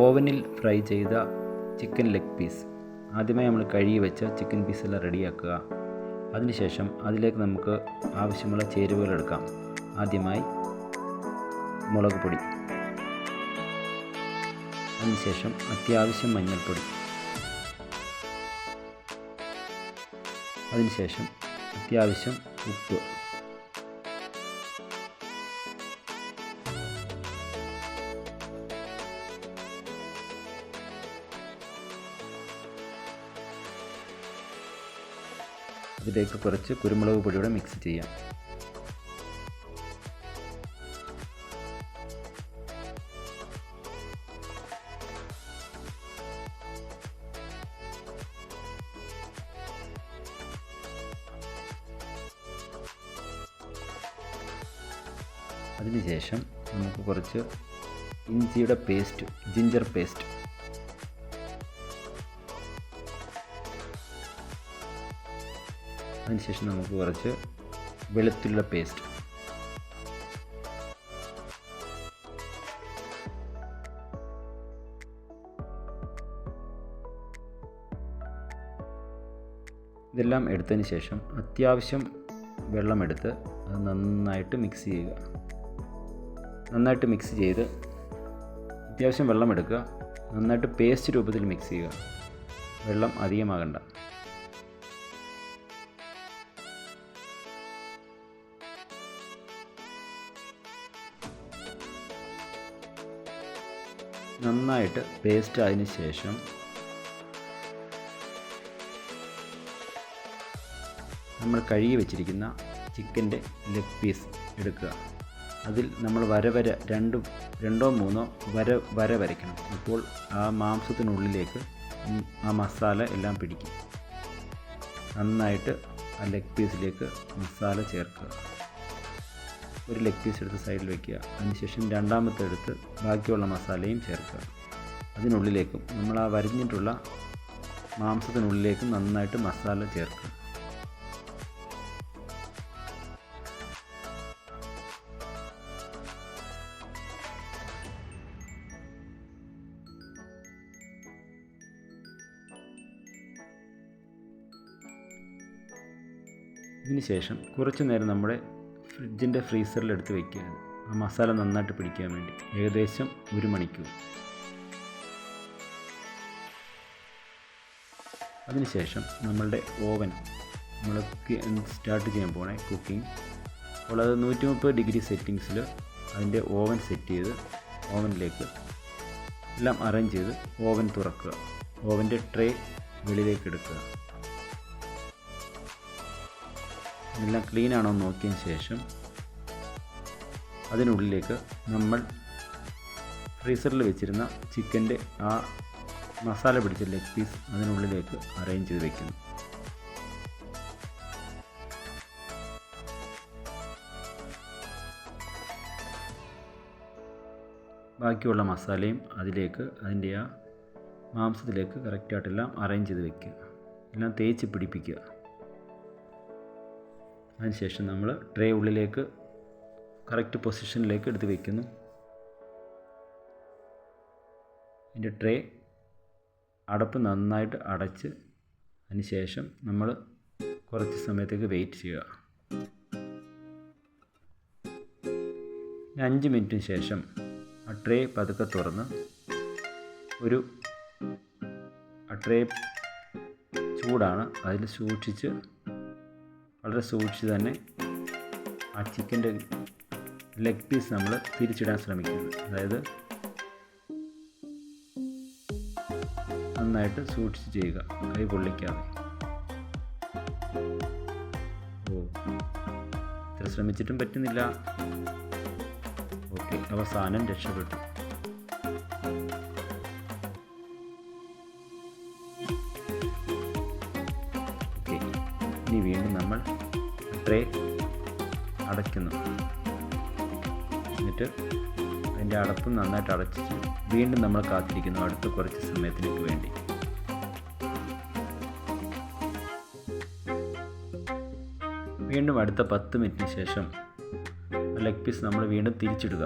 ഓവനിൽ ഫ്രൈ ചെയ്ത chicken leg piece. ആദ്യമായി നമ്മൾ കഴുകി വെച്ച ചിക്കൻ പീസെല്ലാം റെഡിയാക്കുക. അതിനുശേഷം അതിലേക്ക് നമുക്ക് ആവശ്യമുള്ള ചേരുവകൾ എടുക്കാം. ആദ്യമായി മുളക് പൊടി, അതിനുശേഷം അത്യാവശ്യം മഞ്ഞൾപ്പൊടി, അതിനുശേഷം അത്യാവശ്യം ഉപ്പ്, ഇതിലേക്ക് കുറച്ച് കുരുമുളക് പൊടിയോടെ മിക്സ് ചെയ്യാം. അതിനുശേഷം നമുക്ക് കുറച്ച് ഇഞ്ചിയുടെ പേസ്റ്റ്, ജിഞ്ചർ പേസ്റ്റ്, അതിനുശേഷം നമുക്ക് കുറച്ച് വെളുത്തുള്ളിയുടെ പേസ്റ്റ്, ഇതെല്ലാം എടുത്തതിന് ശേഷം അത്യാവശ്യം വെള്ളമെടുത്ത് അത് നന്നായിട്ട് മിക്സ് ചെയ്യുക. നന്നായിട്ട് മിക്സ് ചെയ്ത് അത്യാവശ്യം വെള്ളം എടുക്കുക. നന്നായിട്ട് പേസ്റ്റ് രൂപത്തിൽ മിക്സ് ചെയ്യുക. വെള്ളം അധികമാകണ്ട. നന്നായിട്ട് പേസ്റ്റ് ആയതിനു ശേഷം നമ്മൾ കഴുകി വെച്ചിരിക്കുന്ന ചിക്കൻ്റെ ലെഗ് പീസ് എടുക്കുക. അതിൽ നമ്മൾ രണ്ടോ മൂന്നോ വര വരയ്ക്കണം. അപ്പോൾ ആ മാംസത്തിനുള്ളിലേക്ക് ആ മസാല എല്ലാം പിടിക്കും. നന്നായിട്ട് ആ ലെഗ് പീസിലേക്ക് മസാല ചേർക്കുക. ഒരു ലെഗ് പീസ് എടുത്ത് സൈഡിൽ വയ്ക്കുക. അതിനുശേഷം രണ്ടാമത്തെ എടുത്ത് ബാക്കിയുള്ള മസാലയും ചേർക്കുക. അതിനുള്ളിലേക്കും നമ്മൾ ആ വരഞ്ഞിട്ടുള്ള മാംസത്തിനുള്ളിലേക്കും നന്നായിട്ട് മസാല ചേർക്കുക. ഇതിനുശേഷം കുറച്ച് നേരം നമ്മുടെ ഫ്രിഡ്ജിൻ്റെ ഫ്രീസറിൽ എടുത്ത് വയ്ക്കുക. ആ മസാല നന്നായിട്ട് പിടിക്കാൻ വേണ്ടി ഏകദേശം 1 മണിക്കൂർ. അതിനുശേഷം നമ്മളുടെ ഓവൻ നമ്മൾ സ്റ്റാർട്ട് ചെയ്യാൻ പോണേ കുക്കിംഗ്. അപ്പോൾ അത് 130 ഡിഗ്രി സെറ്റിങ്സിൽ അതിൻ്റെ ഓവൻ സെറ്റ് ചെയ്ത് ഓവനിലേക്ക് എല്ലാം അറേഞ്ച് ചെയ്ത് ഓവൻ തുറക്കുക. ഓവൻ്റെ ട്രേ വെളിയിലേക്ക് എടുക്കുക. എല്ലാം ക്ലീൻ ആണോ എന്ന് നോക്കിയതിന് ശേഷം അതിനുള്ളിലേക്ക് നമ്മൾ ഫ്രീസറിൽ വെച്ചിരുന്ന ചിക്കൻ്റെ ആ മസാല പിടിച്ച ലെഗ് പീസ് അതിനുള്ളിലേക്ക് അറേഞ്ച് ചെയ്ത് വയ്ക്കുന്നു. ബാക്കിയുള്ള മസാലയും അതിലേക്ക് അതിൻ്റെ ആ മാംസത്തിലേക്ക് കറക്റ്റായിട്ടെല്ലാം അറേഞ്ച് ചെയ്ത് വയ്ക്കുക. എല്ലാം തേച്ച് പിടിപ്പിക്കുക. അതിനുശേഷം നമ്മൾ ട്രേ ഉള്ളിലേക്ക് കറക്റ്റ് പൊസിഷനിലേക്ക് എടുത്ത് വയ്ക്കുന്നു. ഇതിൻ്റെ ട്രേ അടപ്പ് നന്നായിട്ട് അടച്ച് അതിനുശേഷം നമ്മൾ കുറച്ച് സമയത്തേക്ക് വെയിറ്റ് ചെയ്യുക. 5 മിനിറ്റിന് ശേഷം ആ ട്രേ പതുക്കെ തുറന്ന് ആ ട്രേ ചൂടാണ്, അതിൽ സൂക്ഷിച്ച് വളരെ സൂക്ഷിച്ച് തന്നെ ആ ചിക്കൻ്റെ ലെഗ് പീസ് നമ്മൾ തിരിച്ചിടാൻ ശ്രമിക്കുന്നു. അതായത് നന്നായിട്ട് സൂക്ഷിച്ച് ചെയ്യുക, കൈ പൊള്ളിക്കാതെ. ഇത്ര ശ്രമിച്ചിട്ടും പറ്റുന്നില്ല. ഓക്കെ, അവസാനം രക്ഷപ്പെട്ടു. ഇനി വീണ്ടും നമ്മൾ ട്രേ അടയ്ക്കുന്നു. എന്നിട്ട് അതിൻ്റെ അടപ്പ് നന്നായിട്ട് അടച്ചിട്ട് വീണ്ടും നമ്മൾ കാത്തിരിക്കുന്നു അടുത്ത കുറച്ച് സമയത്തിലേക്ക് വേണ്ടി. വീണ്ടും അടുത്ത 10 മിനിറ്റിന് ശേഷം ലെഗ് പീസ് നമ്മൾ വീണ്ടും തിരിച്ചിടുക.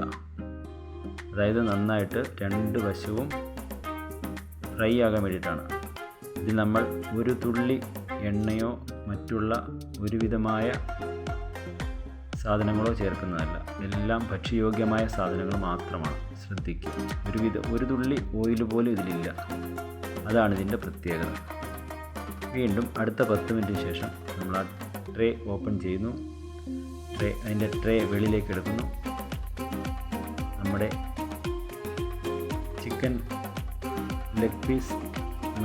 അതായത് നന്നായിട്ട് രണ്ട് വശവും ഫ്രൈ ആകാൻ വേണ്ടിയിട്ടാണ്. ഇതിൽ നമ്മൾ ഒരു തുള്ളി എണ്ണയോ മറ്റുള്ള ഒരുവിധമായ സാധനങ്ങളോ ചേർക്കുന്നതല്ല. എല്ലാം ഭക്ഷ്യയോഗ്യമായ സാധനങ്ങൾ മാത്രമാണ്. ശ്രദ്ധിക്കുക, ഒരു തുള്ളി ഓയിൽ പോലും ഇതിലില്ല. അതാണ് ഇതിൻ്റെ പ്രത്യേകത. വീണ്ടും അടുത്ത 10 മിനിറ്റിന് ശേഷം നമ്മൾ ആ ട്രേ ഓപ്പൺ ചെയ്യുന്നു. അതിൻ്റെ ട്രേ വെളിയിലേക്ക് എടുക്കുന്നു. നമ്മുടെ ചിക്കൻ ലെഗ് പീസ്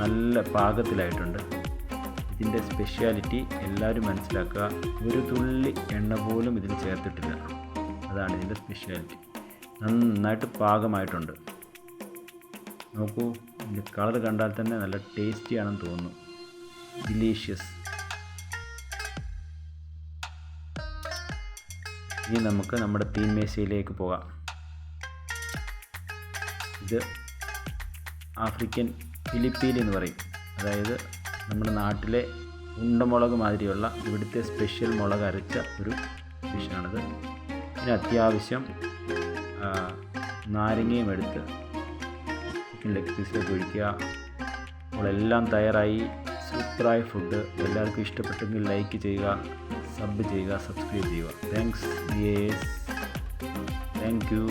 നല്ല പാകത്തിലായിട്ടുണ്ട്. ഇതിൻ്റെ സ്പെഷ്യാലിറ്റി എല്ലാവരും മനസ്സിലാക്കുക. ഒരു തുള്ളി എണ്ണ പോലും ഇതിൽ ചേർത്തിട്ടില്ല. അതാണ് ഇതിൻ്റെ സ്പെഷ്യാലിറ്റി. നന്നായിട്ട് പാകമായിട്ടുണ്ട്. നോക്കൂ, ഇതിൻ്റെ കളർ കണ്ടാൽ തന്നെ നല്ല ടേസ്റ്റി ആണെന്ന് തോന്നുന്നു. ഡിലീഷ്യസ്. ഇനി നമുക്ക് നമ്മുടെ തീൻമേശയിലേക്ക് പോകാം. ഇത് ആഫ്രിക്കൻ ഫിലിപ്പീൻ എന്ന് പറയും. അതായത് നമ്മുടെ നാട്ടിലെ ഉണ്ടമുളക് മാതിരിയുള്ള ഇവിടുത്തെ സ്പെഷ്യൽ മുളക് അരച്ച ഒരു ഡിഷാണിത്. ഇതിന് അത്യാവശ്യം നാരങ്ങയും എടുത്ത് ചിക്കൻ ലെഗ് പീസിലേക്ക് ഒഴിക്കുക. നമ്മളെല്ലാം തയ്യാറായി. സൂപ്പറായ ഫുഡ്. എല്ലാവർക്കും ഇഷ്ടപ്പെട്ടെങ്കിൽ ലൈക്ക് ചെയ്യുക, സബ് ചെയ്യുക, സബ്സ്ക്രൈബ് ചെയ്യുക. താങ്ക്സ്. Thank you.